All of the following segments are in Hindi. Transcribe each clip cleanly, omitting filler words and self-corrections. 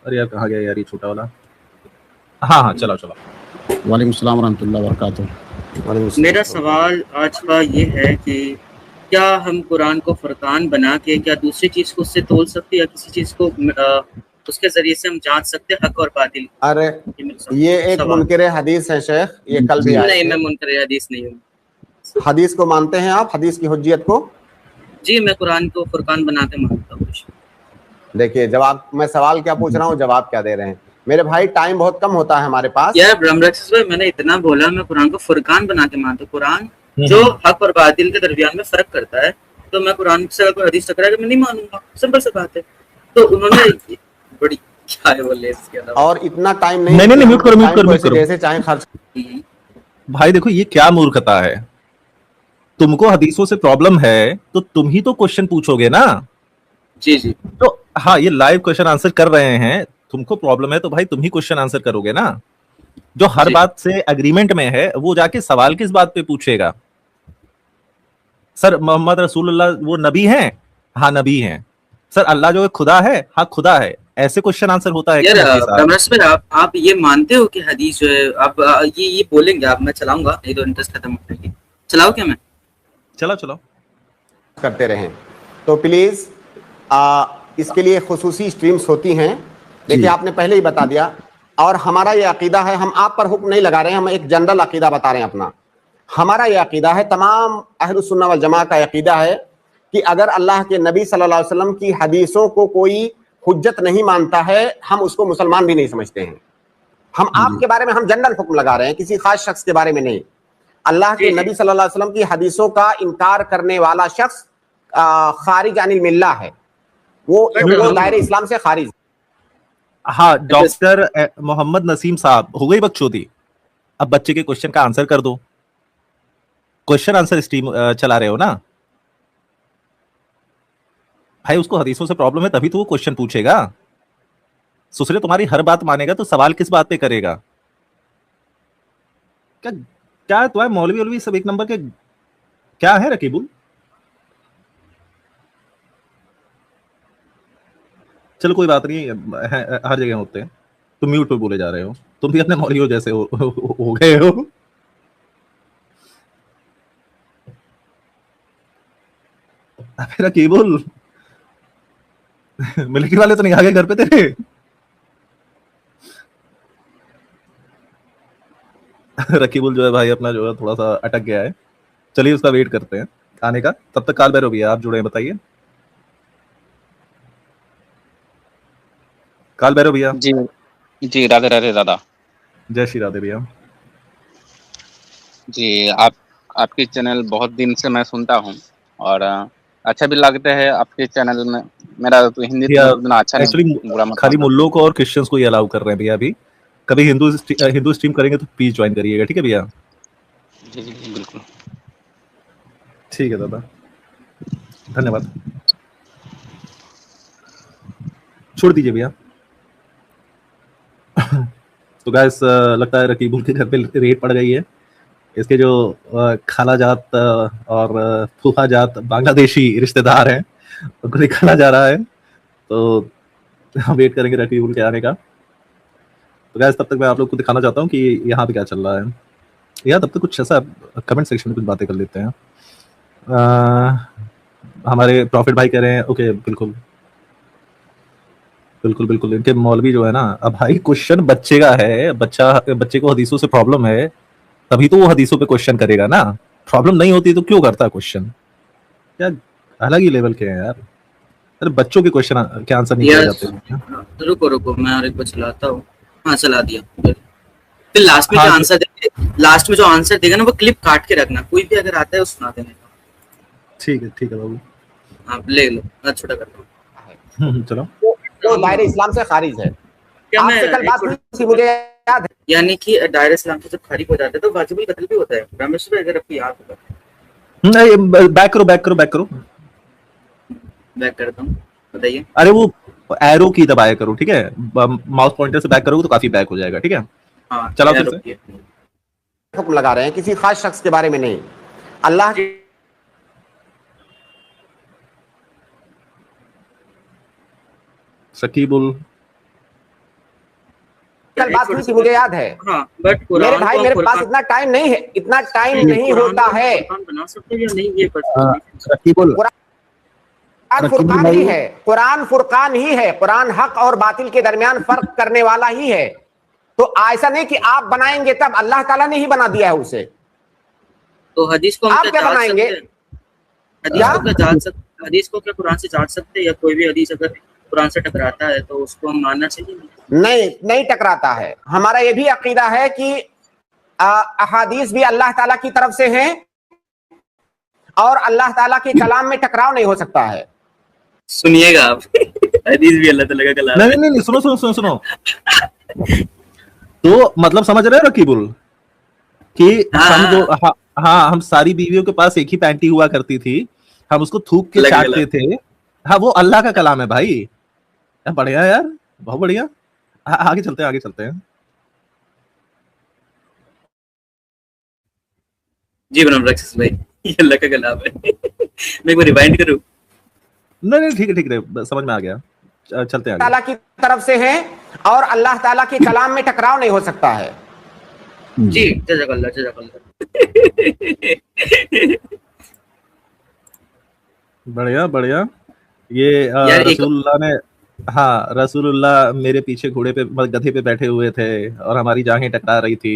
अरे यार कहाँ गया यार ये छोटा वाला। हाँ हाँ चलो चलो। वालेकुम सलाम रहमतुल्लाह वबरकातुहू। मेरा सवाल आज का ये है कि क्या हम कुरान को फुरकान बना के क्या दूसरी चीज को उससे तोल सकते हैं या किसी चीज को उसके जरिए से हम जांच सकते हैं हक और बातिल। अरे ये मेरा ये एक सवाल। मुनकिर हदीस है शेख, ये कल भी आए नहीं, थे। मैं मुनकर हदीस नहीं हूँ। हदीस को मानते हैं आप, हदीस की हुज्जियत को? जी, मैं कुरान को फुरकान बना के मानता हूँ। देखिए जवाब, मैं सवाल क्या पूछ रहा हूँ, जवाब क्या दे रहे हैं मेरे भाई। टाइम बहुत कम होता है हमारे पास। यार ब्रह्मरक्षस भाई, मैंने इतना बोला, मैं कुरान को फुरकान बना के मानता हूँ। कुरान जो हक और बातिल के दरमियान में फर्क करता है, तो मैं कुरान से अगर कोई हदीस टकराएगा मैं नहीं मानूंगा, सिंपल सी बात है। तो उन्होंने बड़ी क्या है बोले इसके अलावा। और इतना टाइम नहीं, नहीं, म्यूट करो म्यूट टाइम करो को म्यूट ऐसे करो। जैसे चाहे खर्च। भाई देखो ये क्या मूर्खता है। तुमको हदीसों से प्रॉब्लम है तो तुम ही तो क्वेश्चन पूछोगे ना। जी जी। तो हाँ, ये लाइव क्वेश्चन आंसर कर रहे हैं। तुमको प्रॉब्लम है तो भाई तुम ही क्वेश्चन आंसर करोगे ना। जो हर जी बात से एग्रीमेंट में है वो जाके सवाल किस बात पे पूछेगा। सर मोहम्मद रसूलुल्लाह वो नबी हैं? हाँ नबी हैं। सर अल्लाह जो है खुदा है? हाँ खुदा है। ऐसे क्वेश्चन आंसर होता है क्या यार नकवी साहब? ब्रह्मरक्षस भाई, आप ये मानते हो कि हदीस जो है, आप ये बोलेंगे आप, मैं चलाऊंगा, नहीं तो इंटरेस्ट खत्म हो जाएगी। चलाओ क्या मैं? चलो चलो। करते रहें तो प्लीज इसके लिए खुसूसी स्ट्रीम्स होती हैं। देखिए आपने पहले ही बता दिया, और हमारा ये अकीदा है, हम आप पर हुक्म नहीं लगा रहे हैं, हम एक जनरल अकीदा बता रहे हैं अपना। हमारा ये अकीदा है, तमाम अहलुस सुन्नह वल जमाअह का अकीदा है कि अगर अल्लाह के नबी सल्लल्लाहु अलैहि वसल्लम की हदीसों को कोई हुज्जत नहीं मानता है, हम उसको मुसलमान भी नहीं समझते हैं। हम आपके बारे में हम जनरल हुक्म लगा रहे हैं, किसी खास शख्स के बारे में नहीं। अल्लाह के नबी सल्लल्लाहु अलैहि वसल्लम की हदीसों का इनकार करने वाला शख्स खारिज अनिल मिल्ला है, वो दायरे इस्लाम से खारिज। हाँ डॉक्टर मोहम्मद नसीम साहब, हो गई बकचोदी। अब बच्चे के क्वेश्चन का आंसर कर दो। क्वेश्चन आंसर स्ट्रीम चला रहे हो ना भाई। उसको हदीसों से प्रॉब्लम है तभी तो वो क्वेश्चन पूछेगा। सुसरे तुम्हारी हर बात मानेगा तो सवाल किस बात पे करेगा? क्या क्या तुम्हारे मौलवी वौलवी सब एक नंबर के क्या है रकीबुल? चलो कोई बात नहीं हर जगह होते हैं। तुम म्यूट पे बोले जा रहे हो। तुम भी अपने मौलवियों जैसे हो गए हो। रकीबुल मिलिट्री वाले तो नहीं आ गए घर पे तेरे? रकीबुल जो है भाई अपना जो है थोड़ा सा अटक गया है। चलिए उसका वेट करते हैं आने का। तब तक काल भैरव भैया आप जुड़े हैं, बताइए। काल भैरव भैया। जी जी, राधे राधे दादा। जय श्री राधे भैया। जी, आपके चैनल बहुत दिन से मैं सुनता हूँ और अच्छा भी लगता है आपके चैनल में। मेरा तो हिंदी भैया तो उतना अच्छा नहीं, एक्चुअली बुरा मत खाली मानना। मुल्लों को और क्रिश्चियंस को ही अलाउ कर रहे हैं भैया अभी। कभी हिंदू स्ट्रीम करेंगे तो प्लीज ज्वाइन करिएगा, ठीक है भैया? जी जी जी, बिल्कुल। ठीक है दादा, धन्यवाद। छोड़ दीजिए भैया। तो गाइस लगता है रकीबुल के घर पे रेड पड़ गई है। इसके जो खाला जात और फूफा जात बांग्लादेशी रिश्तेदार हैं उनको निकाला जा रहा है। तो हम वेट करेंगे रकीबुल के आने का। तो गाइस तब तक मैं आप लोग को दिखाना चाहता हूँ कि यहाँ पे क्या चल रहा है। या तब तक कुछ ऐसा कमेंट सेक्शन में कुछ बातें कर लेते हैं। हमारे प्रॉफिट भाई कह रहे हैं ओके बिल्कुल बिल्कुल बिल्कुल। इनके मौलवी जो है ना, अब भाई क्वेश्चन बच्चे का है, बच्चे को हदीसों से प्रॉब्लम है तभी तो वो हदीसों पे क्वेश्चन करेगा ना। प्रॉब्लम नहीं होती तो क्यों करता क्वेश्चन? क्या अलग ही लेवल के हैं यार। अरे बच्चों के क्वेश्चन के आंसर नहीं किए जाते हैं। रुको रुको, मैं और एक को चलाता हूँ। हाँ चला दिया। फिर लास्ट में हाँ जो आंसर देगा, लास्ट में जो आंसर देगा ना, वो क्लिप काट के रखना, कोई भी अगर आता है वो सुना देने का। ठीक है बाबू। आप ले लो, मैं छोटा करता हूँ। चलो। वो दायरे इस्लाम से खारिज है। क्या मैं आपसे कल बात हुई थी, मुझे याद है। यानी कि दायरे इस्लाम से जब खारिज हो जाता है तो वाजिबुल कत्ल भी होता है। रमेश भाई, अगर आपको याद होगा। नहीं बैक करो बैक करो बैक करो। बैक करता हूँ, बताइए। अरे वो एरो की दबाया करो, ठीक है? माउस पॉइंटर से बैक करोगे तो काफी बैक हो जाएगा, ठीक है? हाँ, चलाओ फिर से। हुक्म लगा रहे हैं, किसी खास शख्स के बारे में नहीं। अल्लाह की शकीबुल कल बात हुई थी, मुझे याद है। हाँ, बट मेरे भाई मेरे पास इतना टाइम नहीं है, इतना टाइम नहीं होता है। बना सकते हैं या नहीं ये रकीबुल कुरान फुरकान ही है, कुरान फुरकान ही है, कुरान हक और बातिल के दरमियान फर्क करने वाला ही है। तो ऐसा नहीं कि आप बनाएंगे तब, अल्लाह ताला ने ही बना दिया है उसे। तो हदीस को आप क्या बनाएंगे? हदीस को क्या कुरान से जांच सकते हैं, या कोई भी हदीस अगर कुरान से टकराता है तो उसको हम मानना चाहिए? नहीं टकराता है। हमारा ये भी अकीदा है कि अहादीस भी अल्लाह ताला की तरफ से हैं और अल्लाह ताला के कलाम में टकराव नहीं हो सकता है। सुनिएगा आप, हदीस भी अल्लाह ताला का कलाम है। नहीं, सुनो। तो मतलब समझ रहे हो रकीबुल कि हम सारी बीवियों के पास एक ही पैंटी हुआ करती थी, हम उसको थूक के चाटते थे। हाँ, वो अल्लाह का कलाम है भाई। बढ़िया यार, बहुत बढ़िया। आगे चलते हैं। जी ब्रह्म रक्षस भाई, ये अल्लाह का कलाम है। मैं एक बार रिवाइंड करूं? नहीं, ठीक है, समझ में आ गया। चलते हैं ताला की तरफ से है और अल्लाह ताला के कलाम में टकराव नहीं हो सकता है। जी, जज़ाकल्लाह। बढ़िया। ये रसूलुल्लाह मेरे पीछे घोड़े पे, गधे पे बैठे हुए थे और हमारी जांघें टकरा रही थी।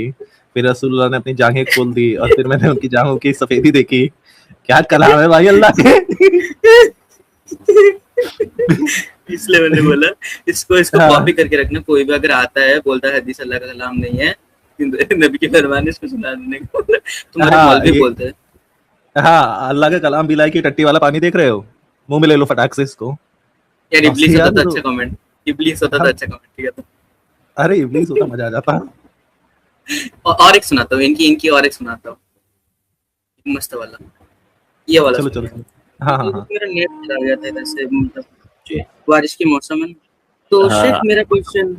फिर रसूलुल्लाह ने अपनी जांघें खोल दी और फिर मैंने उनकी जांघों की सफेदी देखी। क्या कलाम है भाई अल्लाह के। इसलिए मैंने बोला इसको कॉपी करके रखना। कोई भी अगर आता है बोलता है हदीस अल्लाह का कलाम नहीं है, नबी की फरमान इसको सुना देने को, तुम्हारे मौलवी बोलते हैं। हाँ, अल्लाह का कलाम भी की टट्टी वाला पानी देख रहे हो, मुंह में ले लो फटाक से इसको। यार इब्लीस होता तो अच्छा कमेंट, इब्लीस होता तो अच्छा कमेंट, ठीक है। तो अरे इब्लीस होता मजा आ जाता। और एक सुनाता हूँ, इनकी और एक सुनाता हूँ, मस्त वाला, ये वाला। चलो। हाँ। मेरा नेट चला गया था इधर से, मतलब बारिश के मौसम में। तो शेख मेरा क्वेश्चन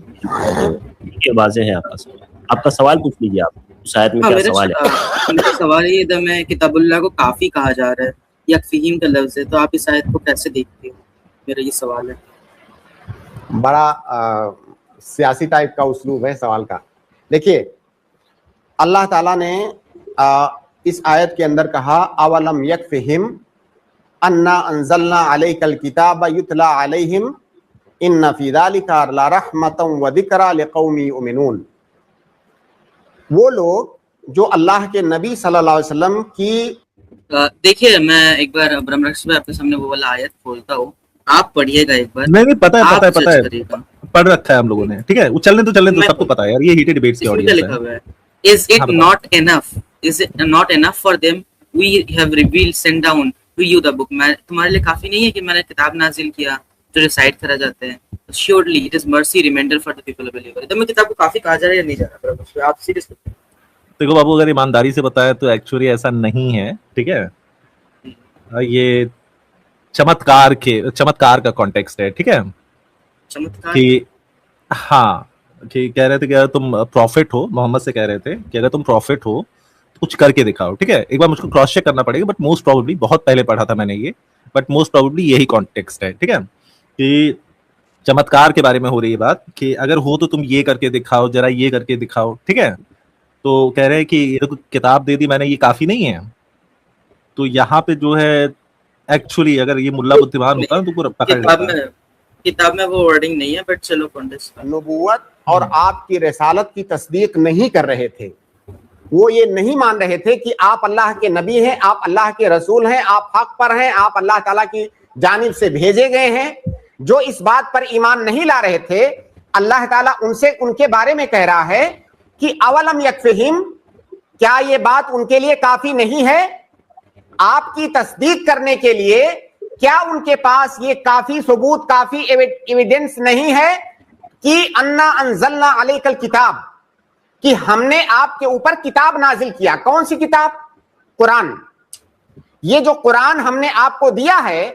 ये वाज़ेह है आपका सवाल पूछ लीजिए आप। शायद में क्या सवाल है? मेरा सवाल ये था, मैं किताबुल्लाह को काफी कहा जा रहा है, यकफीहीम का लफ्ज है, तो आप इस आयत को कैसे देखते हो? मेरा ये सवाल है। बड़ा सियासी टाइप का उस्लूब है सवाल का। देखिए, अल्लाह ताला ने इस आयत के अंदर कहा, अवलम यकफिहिम अन्ना अंज़लना अलैकल किताब युतला अलैहिम इन्ना फी ज़ालिका लरहमतन व ज़िक्रा लिक़ौमी युमिनून। वो लोग जो अल्लाह के नबी सल्लल्लाहु अलैहि वसल्लम की, देखिए मैं एक बार ब्रह्मरक्ष में आपके सामने वो वाला आयत खोलता हूँ, आप पढ़िएगा एक बार। नहीं, पता है, पढ़ रखा है हम लोगों ने, ठीक है। वो चलने तो सबको पता है यार, ये हीटेड डिबेट्स की ऑडियंस है। Is it not enough? Is it not enough for them? We have revealed, sent down to you the book. मैं तुम्हारे लिए काफी नहीं है कि मैंने किताब नाजिल किया जो रिसाइट करा जाते हैं? Surely it is mercy remainder for the people of believer। तो मैं किताब को काफी कहा जा रहा है या नहीं जा रहा? आप सीरियस देखो बाबू, अगर ईमानदारी से बताया तो एक्चुअली ऐसा नहीं है, ठीक है। ये चमत्कार का कॉन्टेक्स्ट है, ठीक है। चमत्कार कि हाँ, कि कह रहे थे कि अगर तुम प्रॉफिट हो, मोहम्मद से कह रहे थे कि अगर तुम प्रॉफिट हो तो कुछ करके दिखाओ, ठीक है। एक बार मुझको क्रॉस चेक करना पड़ेगा, बट मोस्ट प्रोबेबली, बहुत पहले पढ़ा था मैंने ये, बट मोस्ट प्रोबेबली यही कॉन्टेक्स्ट है, ठीक है। कि चमत्कार के बारे में हो रही है बात कि अगर हो तो तुम ये करके दिखाओ, जरा ये करके दिखाओ, ठीक है। तो कह रहे हैं कि ये तो किताब दे दी मैंने, ये काफी नहीं है। तो यहाँ पे जो है एक्चुअली अगर ये मुल्ला बुद्धिमान होता है तो पूरा पकड़ लेता है। किताब में वो वर्डिंग नहीं है, बट चलो नबूवत और आपकी रिसालत की तस्दीक नहीं कर रहे थे। वो ये नहीं मान रहे थे कि आप अल्लाह के नबी हैं, आप अल्लाह के रसूल हैं, आप हक पर हैं, आप अल्लाह ताला की जानिब से भेजे गए हैं। जो इस बात पर ईमान नहीं ला रहे थे, अल्लाह ताला उनसे उनके बारे में कह रहा है कि अवलम यकफिहिम, क्या ये बात उनके लिए काफी नहीं है? आपकी तस्दीक करने के लिए क्या उनके पास ये काफी सबूत, काफी एविडेंस नहीं है कि अन्ना अंज़लना अलैकल किताब, कि हमने आपके ऊपर किताब नाजिल किया। कौन सी किताब? कुरान। ये जो कुरान हमने आपको दिया है,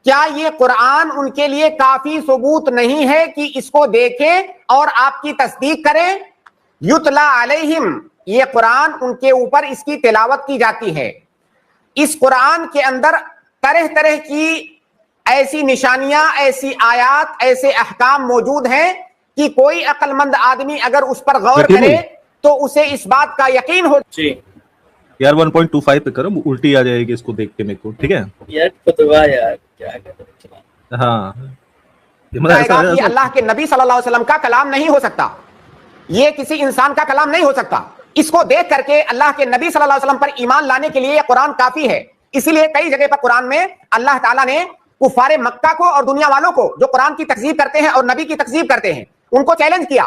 क्या ये कुरान उनके लिए काफी सबूत नहीं है कि इसको देखें और आपकी तस्दीक करें? युतला अलैहिम, ये कुरान उनके ऊपर इसकी तिलावत की जाती है। इस कुरान के अंदर तरह तरह की ऐसी निशानियां, ऐसी आयात, ऐसे अहकाम मौजूद हैं कि कोई अक्लमंद आदमी अगर उस पर गौर यकीन करे नहीं। तो उसे इस बात का यकीन हो। जी यार 1.25 पे करो, उल्टी आ जाएगी इसको देख के मेरे को, ठीक है। यार फतवा यार क्या कर हाँ ये मतलब जाएगा ऐसा कि अल्लाह के नबी सल्लल्लाहु अलैहि वसल्लम का कलाम नहीं हो सकता, ये किसी इंसान का कलाम नहीं हो सकता। इसको देख करके अल्लाह के नबी सल्लल्लाहु अलैहि वसल्लम पर ईमान लाने के लिए ये कुरान काफी है। इसीलिए कई जगह पर कुरान में अल्लाह ताला ने कुफारे मक्का को और दुनिया वालों को जो कुरान की तकजीब करते हैं और नबी की तकजीब करते हैं, उनको चैलेंज किया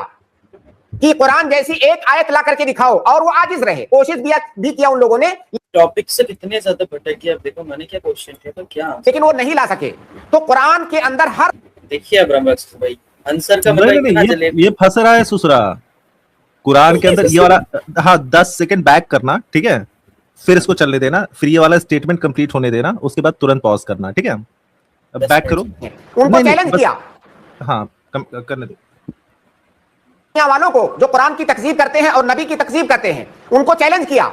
कि कुरान जैसी एक आयत ला करके दिखाओ, और वो आजिज रहे। कोशिश भी किया उन लोगों ने, टॉपिक से कितने ज्यादा भटक गए। अब देखो मैंने क्या क्वेश्चन किया तो क्या लेकिन वो नहीं ला सके। तो कुरान के अंदर हर देखिए अब्राहम भाई आंसर का नहीं, मतलब नहीं, इतना नहीं, जलेबी ये फंस रहा है सुसरा कुरान के अंदर। कैसे ये वाला हाँ 10 सेकंड बैक करना, ठीक है, फिर इसको चलने देना, फिर ये वाला स्टेटमेंट कंप्लीट होने देना, उसके बाद तुरंत पॉज करना, ठीक है। अब बैक करो। उनको नहीं, नहीं, चैलेंज बस- किया हाँ करने दो। दुनिया वालों को जो कुरान की तकजीब करते हैं और नबी की तकजीब करते हैं, उनको चैलेंज किया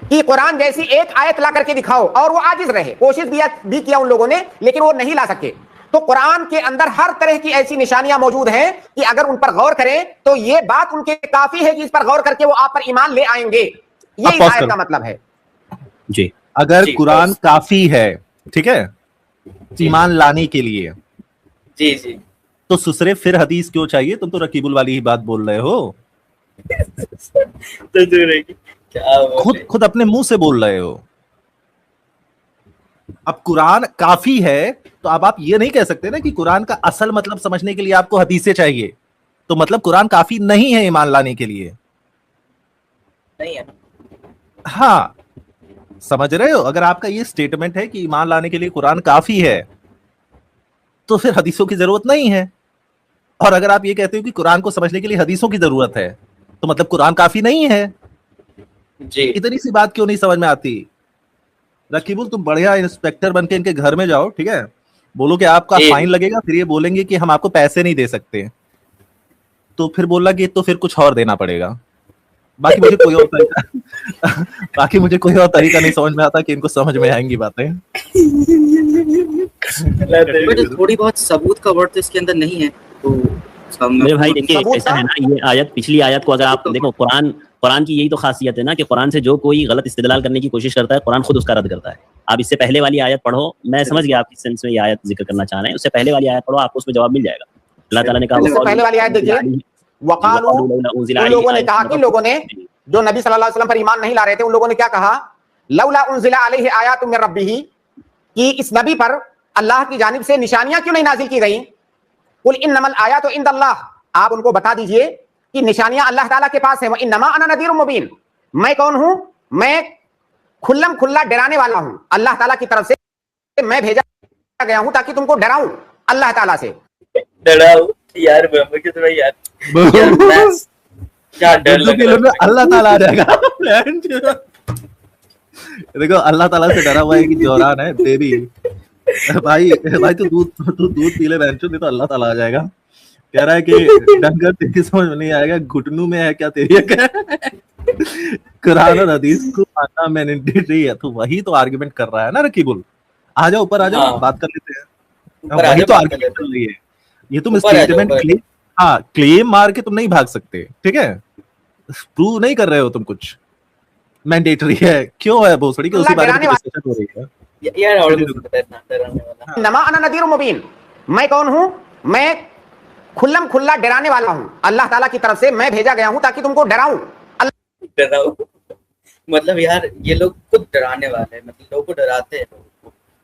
कि कुरान जैसी एक आयत ला करके दिखाओ, और वो आजिज रहे। कोशिश भी किया उन लोगों ने, लेकिन वो नहीं ला सके। तो कुरान के अंदर हर तरह की ऐसी निशानियां मौजूद हैं कि अगर उन पर गौर करें तो ये बात उनके काफी है कि इस पर गौर करके वो आप पर ईमान ले आएंगे। ये आप इस pause आयत करो। का मतलब है। जी अगर जी, कुरान बस। काफी है, ठीक है, ईमान लाने के लिए, जी जी तो सुसरे फिर हदीस क्यों चाहिए? तुम तो रकीबुल वाली ही बात बोल रहे हो, तो दूर है कि क्या खुद अपने मुंह से बोल रहे हो। अब कुरान काफी है तो अब आप ये नहीं कह सकते ना कि कुरान का असल मतलब समझने के लिए आपको हदीसें चाहिए, तो मतलब कुरान काफी नहीं है ईमान लाने के लिए। नहीं है ना। हाँ समझ रहे हो, अगर आपका ये स्टेटमेंट है कि ईमान लाने के लिए कुरान काफी है तो फिर हदीसों की जरूरत नहीं है। और अगर आप ये कहते हो कि कुरान को समझने के लिए हदीसों की जरूरत है तो मतलब कुरान काफी नहीं है। जी इतनी सी बात क्यों नहीं समझ में आती? रकीबुल तुम बढ़िया इंस्पेक्टर बन के इनके घर में जाओ, ठीक है, बोलो कि आपका जी। फाइन लगेगा, फिर ये बोलेंगे कि हम आपको पैसे नहीं दे सकते, तो फिर बोला कि तो फिर कुछ और देना पड़ेगा। बाकी मुझे कोई और तरीका बाकी मुझे कोई और तरीका नहीं समझ में आता कि इनको समझ में आएंगी बातें। बट थोड़ी बहुत सबूत का वर्ड तो इसके अंदर नहीं है। तो मेरे भाई देखिए सबूत ऐसा का- है ना, ये आयत पिछली आयत को अगर आप देखो, कुरान की यही तो खासियत है ना कि कुरान से जो कोई गलत इस्तेदलाल करने की कोशिश करता है, कुरान खुद उसका रद्द करता है। आप इससे पहले वाली आयत पढ़ो, मैं समझ गया आप किस सेंस में ये आयत जिक्र करना चाह रहे हैं। उससे पहले वाली आयत पढ़ो, आपको उसमें जवाब मिल जाएगा। अल्लाह ताला ने कहा उससे पहले वाली आयत देखिए, वकालू, उन लोगों ने कहा कि लोगों ने जो नबी सल्लल्लाहु अलैहि वसल्लम पर ईमान नहीं ला रहे थे, उन लोगों ने क्या कहा, लौला उनजिला अलैहि आयातुम मिर रब्बिही, कि इस नबी पर अल्लाह की जानिब से निशानियां क्यों नहीं नाजिल की गई। कुल इन्नमल आयातु इंदल्लाह, आप उनको बता दीजिए कि निशानियां अल्लाह ताला के पास है। व इन्नमा अना नदीरुम मुबीन, मैं कौन हूं, मैं खुल्लम खुल्ला डराने वाला हूं। अल्लाह ताला की तरफ से मैं भेजा गया हूं ताकि तुमको डराऊं अल्लाह ताला से। डराओ यार मुझे तो भाई यार क्या डर लग रहा है। अल्लाह ताला आ जाएगा। देखो अल्लाह ताला से डरा हुआ है कि जौरान है तेरी भाई तू दूध पी ले बहनचोद, नहीं तो अल्लाह ताला आ जाएगा। कह रहा है कि डंगर तेरी समझ में नहीं आएगा, घुटनों में है क्या तेरी कुरान और हदीस को मानना मैंडेटरी है, तो वही तो आर्गुमेंट कर रहा है ना रकीबुल। आ जाओ ऊपर, आ जाओ, हाँ। बात कर लेते हैं। ऊपर आ वही जाओ, तो बात कर आर्गुमेंट लेते चल रही है। ये तुम ऊपर आ जाओ, स्टेटमेंट ऊपर। क्लेम, हाँ क्लेम मार के तुम नहीं भाग सकते, ठीक है, प्रूव नहीं कर रहे हो तुम कुछ। मैंडेटरी है क्यों है भोसड़ी की, उसी बारे में डिस्कशन हो रही है। यार और कुछ पता है ना डराने वाला। नमा अना नदीरुम मुबीन, मैं कौन हूं, मैं खुल्लम खुल्ला डराने वाला हूं। अल्लाह ताला की तरफ से मैं भेजा गया हूं ताकि तुमको डराऊं। डराओ मतलब यार ये लोग खुद डराने वाले हैं, मतलब लोगों को डराते हैं।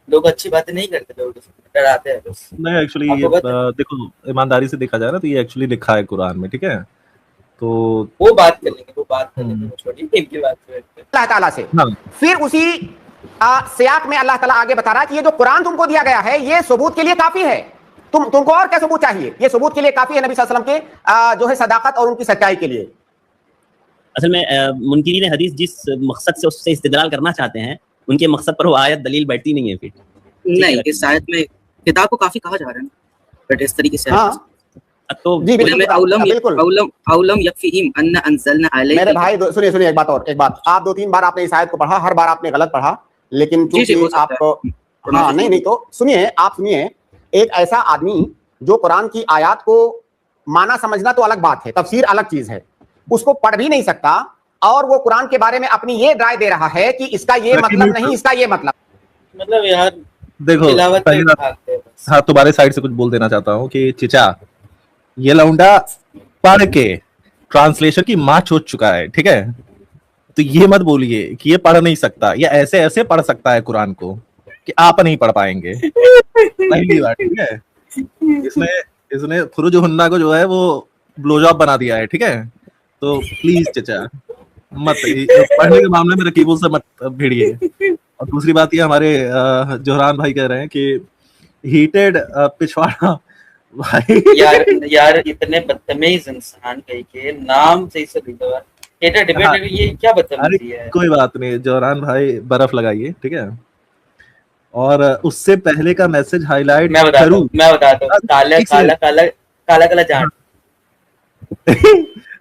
लोग अच्छी बातें नहीं करते, लोग डराते हैं बस। नहीं एक्चुअली ये देखो ईमानदारी से देखा जाए ना तो ये एक्चुअली लिखा है कुरान में, ठीक है, तो वो बात कर लेंगे, वो बात कर लेंगे, वो छोड़िए इनकी बात करते हैं। अल्लाह ताला से। हाँ फिर उसी सियाक में अल्लाह ताला आगे बता रहा है कि ये जो कुरान तुमको दिया गया है ये सबूत के लिए काफी है। तुमको और क्या सबूत चाहिए, ये सबूत के लिए काफी है नबी सल्लल्लाहु अलैहि वसल्लम के जो है सदाकत और उनकी सच्चाई के लिए। असल में मुनकिरीन हदीस जिस मकसद से उससे इस्तेदलाल करना चाहते हैं, उनके मकसद पर वो आयत दलील बैठती नहीं है। फिर नहीं, इस आयत में किताब को काफी कहा जा रहा है ना, बट इस तरीके से हाँ तो जी बिल्कुल, बिल्कुल। औलम यकफीहिम अन्ना अंज़लना अलैका। मेरे भाई सुनिए एक बात, और एक बात, आप 2-3 बार आपने इस आयत को पढ़ा, हर बार आपने गलत पढ़ा, लेकिन जी, चूंकि हो सकता आपको हाँ नहीं तो सुनिए, आप सुनिए, एक ऐसा आदमी जो कुरान की आयत को माना समझना तो अलग बात है, तफसीर अलग चीज है, उसको पढ़ भी नहीं सकता और वो कुरान के बारे में अपनी ये राय दे रहा है कि इसका ये मतलब नहीं, इसका ये मतलब यार देखो तिलावत पहली पे बात, भागते हैं बस। हाँ तुम्हारे साइड से कुछ बोल देना चाहता हूँ कि चिचा ये लौंडा पढ़ के ट्रांसलेशन की माँ चोट चुका है, ठीक है? तो ये मत बोलिए कि ये पढ़ नहीं सकता, ये ऐसे ऐसे पढ़ सकता है कुरान को कि आप नहीं पढ़ पाएंगे। पहली बात, ठीक है? इसने इसने फुरुज हुन्ना को जो है वो ब्लोजॉब बना दिया है, ठीक है? तो प्लीज चचा मत पढ़ने के मामले में रकीबुल से मत भिड़िए। और दूसरी बात ये हमारे जोहरान भाई कह रहे हैं कि हीटेड पिछवाड़ा भाई यार इतने बदतमीज इंसान कहीं के नाम से इसे हेटर डिबेट हाँ, ये क्या बदतमीजी है। कोई बात नहीं, जोहरान भाई बर्फ लगाइए, ठीक है? और उससे पहले का मैसेज हाईलाइट मैं बताता हूँ काला काला काला काला काला जान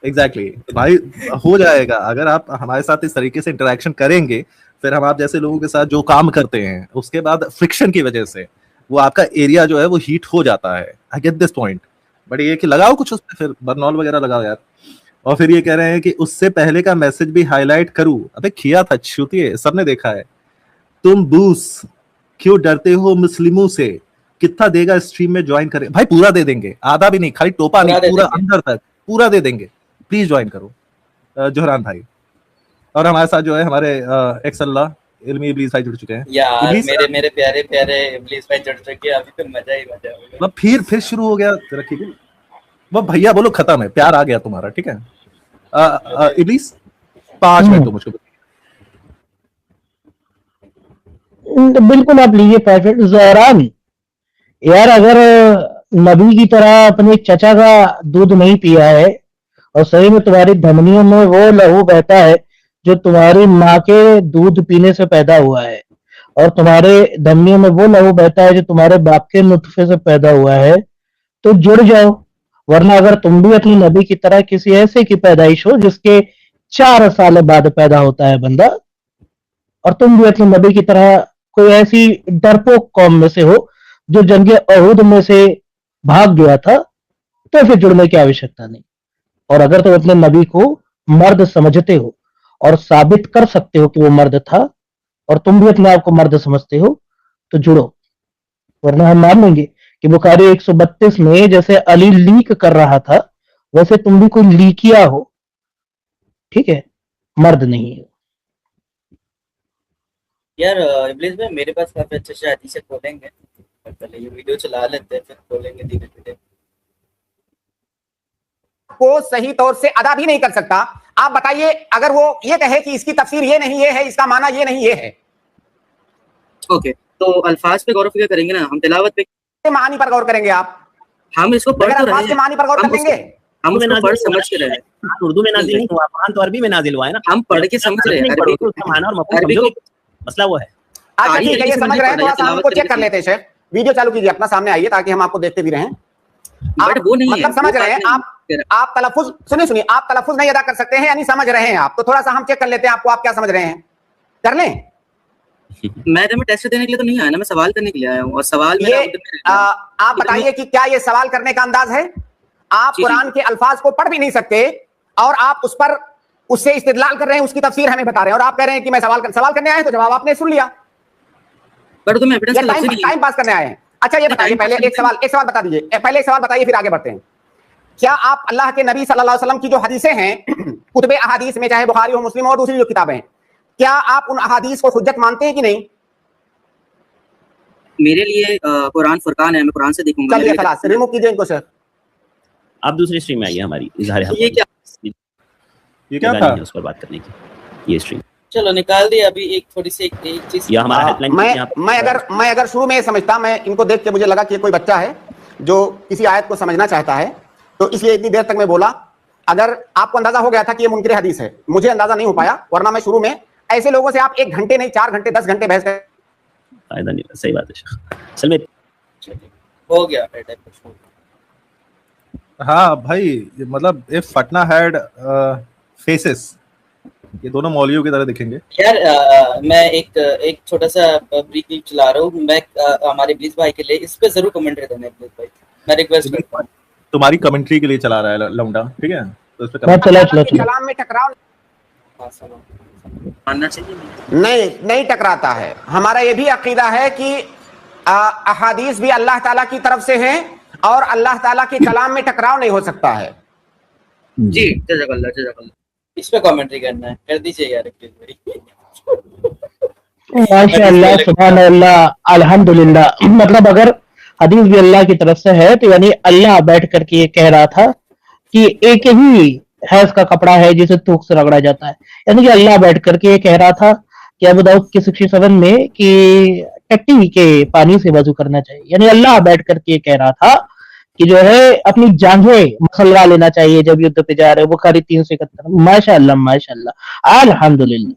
एग्जैक्टली भाई हो जाएगा अगर आप हमारे साथ इस तरीके से इंटरेक्शन करेंगे। फिर हम आप जैसे लोगों के साथ जो काम करते हैं उसके बाद फ्रिक्शन की वजह से वो आपका एरिया जो है वो हीट हो जाता है। I get this point, but ये कि लगाओ कुछ उस पर, फिर बर्नॉल वगैरह लगाओ यार। और फिर ये कह रहे हैं कि उससे पहले का मैसेज भी हाईलाइट करूं। अबे किया था छूतिए, सबने देखा है। तुम बूस क्यों डरते हो मुस्लिमों से, कितना देगा स्ट्रीम में ज्वाइन करें? भाई पूरा दे देंगे, आधा भी नहीं, खाली टोपा नहीं, पूरा अंदर तक पूरा दे देंगे। प्लीज ज्वाइन करो जोहरान भाई। और हमारे साथ जो है हमारे एक्स अल्लाह इल्मी इब्लीस भाई जुड़ चुके हैं यार। मेरे प्यारे प्यारे इब्लीस भाई जुड़ चुके हैं, अभी तो मजा ही मजा हो गया। फिर शुरू हो गया तेरा ठीक। वो भैया बोलो खत्म है, प्यार आ गया तुम्हारा, ठीक है? इब्लीस 5 मिनट तो मुझको बिल्कुल आप लीजिए 5 मिनट। ज़हरान यार अगर नबी की तरह अपने चचा का दूध नहीं पिया है और सही में तुम्हारी धमनियों में वो लहू बहता है जो तुम्हारी माँ के दूध पीने से पैदा हुआ है, और तुम्हारे धमनियों में वो लहू बहता है जो तुम्हारे बाप के नुतफे से पैदा हुआ है, तो जुड़ जाओ। वरना अगर तुम भी अपनी नबी की तरह किसी ऐसे की पैदाइश हो जिसके 4 साल बाद पैदा होता है बंदा, और तुम भी अपनी नबी की तरह कोई ऐसी डरपोक कौम में से हो जो जंगे अहूद में से भाग गया था, तो फिर जुड़ने की आवश्यकता नहीं। और अगर तुम अपने नबी को मर्द समझते हो और साबित कर सकते हो कि वो मर्द था, और तुम भी अपने आप को मर्द समझते हो, तो जुड़ो। वरना हम मान लेंगे कि बुखारी 132 में जैसे अली लीक कर रहा था वैसे तुम भी कोई लीकिया हो, ठीक है? मर्द नहीं है यार। इब्लीस भाई मेरे पास काफी अच्छे से हदीसें खोलेंगे, पहले ये वीडियो चला लेते हैं फिर खोलेंगे धीरे धीरे। को सही तौर से अदा भी नहीं कर सकता। आप बताइए, अगर वो ये कहे कि इसकी तफसीर ये नहीं ये है, इसका माना ये नहीं ये है, ओके, तो अल्फाज पे गौर फिक्र करेंगे ना, हम तिलावत पे मानी पर गौर करेंगे। आप हम इसको पढ़ तो रहे हैं, मानी पर गौर कर लेंगे, हम उसको पढ़ समझ के रहे हैं। उर्दू में नाजिल नहीं हुआ, कुरान तो अरबी में नाजिल हुआ है ना, हम पढ़ के समझ रहे हैं। अरबी को मसला वो है। अच्छा ठीक है, ये समझ रहे हैं। थोड़ा सा हमको चेक कर लेते हैं। शेफ वीडियो चालू कीजिए, अपना सामने आइए ताकि हम आपको देखते भी रहें। बट वो नहीं मतलब समझ रहे हैं आप तलफ्फुज सुनिए, आप तलफ्फुज नहीं अदा कर सकते हैं, यानी समझ रहे हैं आप। तो थोड़ा सा हम चेक कर लेते हैं आपको, आप क्या समझ रहे हैं, कर लें। मैं टेस्ट देने के लिए तो नहीं आया ना, मैं सवाल करने के लिए आया हूँ। और सवाल ये आप बताइए कि क्या ये सवाल करने का अंदाज है? आप कुरान के अल्फाज को पढ़ भी नहीं सकते और आप उस पर उससे इस्तेदलाल कर रहे हैं, उसकी तफसीर हमें बता रहे हैं, और आप कह रहे हैं कि मैं सवाल करने आए, तो जवाब आपने सुन लिया, पर तुम्हें एविडेंस टाइम पास करने आए हैं। अच्छा ये बताइए, पहले एक सवाल बता दीजिए, पहले एक सवाल बताइए फिर आगे बढ़ते हैं। क्या आप अल्लाह के नबी सल्लल्लाहु अलैहि वसल्लम की जो हदीसें हैं कुतुब अहादीस में, चाहे बुखारी हो, मुस्लिम हो, और दूसरी जो किताबें हैं, क्या आप उन अहादीस को हुज्जत मानते हैं कि नहीं? मेरे लिए कुरान फुरकान है, मैं कुरान से देखूंगा। चलिए खलास, रिमूव कीजिए इनको सर। आप दूसरी स्ट्रीम में आइए हमारी इजहार हक। ये क्या था उस पर बात करने की, ये स्ट्रीम चलो निकाल दिया। अभी एक थोड़ी सी एक चीज, या हमारा हेल्पलाइन। मैं अगर शुरू में ये समझता, मैं इनको देख के मुझे लगा कि कोई बच्चा है जो किसी आयत को समझना चाहता है, तो इसलिए इतनी देर तक मैं बोला। अगर आपको अंदाजा हो गया था कि ये मुनकिर हदीस है, मुझे अंदाजा नहीं हो पाया, वरना मैं शुरू में ऐसे लोगों से आप 1 घंटे नहीं 4 घंटे 10 घंटे बहस कर। फायदा नहीं, सही बात है। असल में हो गया बेटा। हाँ भाई, मतलब ये फटना हैड फेसेस, ये दोनों मौलियों की तरह दिखेंगे यार। मैं एक छोटा सा ब्रीफ क्लिप चला रहा हूँ मैं हमारे इब्लीस भाई के लिए, इस पे जरूर कमेंट्री देना इब्लीस भाई, मैं रिक्वेस्ट करता हूँ। तुम्हारी कमेंट्री के लिए चला रहा है लौंडा, ठीक है, तो इस पे मैं चला कलाम में टकराव मानना चाहिए नहीं टकराता है। हमारा ये भी अकीदा है कि अहादीस भी अल्लाह ताला की तरफ से हैं और अल्लाह ताला के कलाम में टकराव नहीं हो सकता है। जी जज़ाकल्लाह इस पे कमेंट्री करना है, कर दीजिए यार प्लीज। माशाअल्लाह, सुभान अल्लाह, अल्हम्दुलिल्लाह। मतलब अगर हदीस भी अल्लाह की तरफ से है तो यानी अल्लाह बैठ करके ये कह रहा था कि एक ही हैज का कपड़ा है जिसे थूक से रगड़ा जाता है, यानी कि अल्लाह बैठ करके ये कह रहा था कि अबू दाऊद की 67 में कि टट्टी के पानी से वजू करना चाहिए, यानी अल्लाह बैठ करके ये कह रहा था कि जो है अपनी जांघें मसलवा लेना चाहिए जब युद्ध पे जा रहे हो। बुखारी 371। माशाअल्लाह माशाअल्लाह, अल्हम्दुलिल्लाह।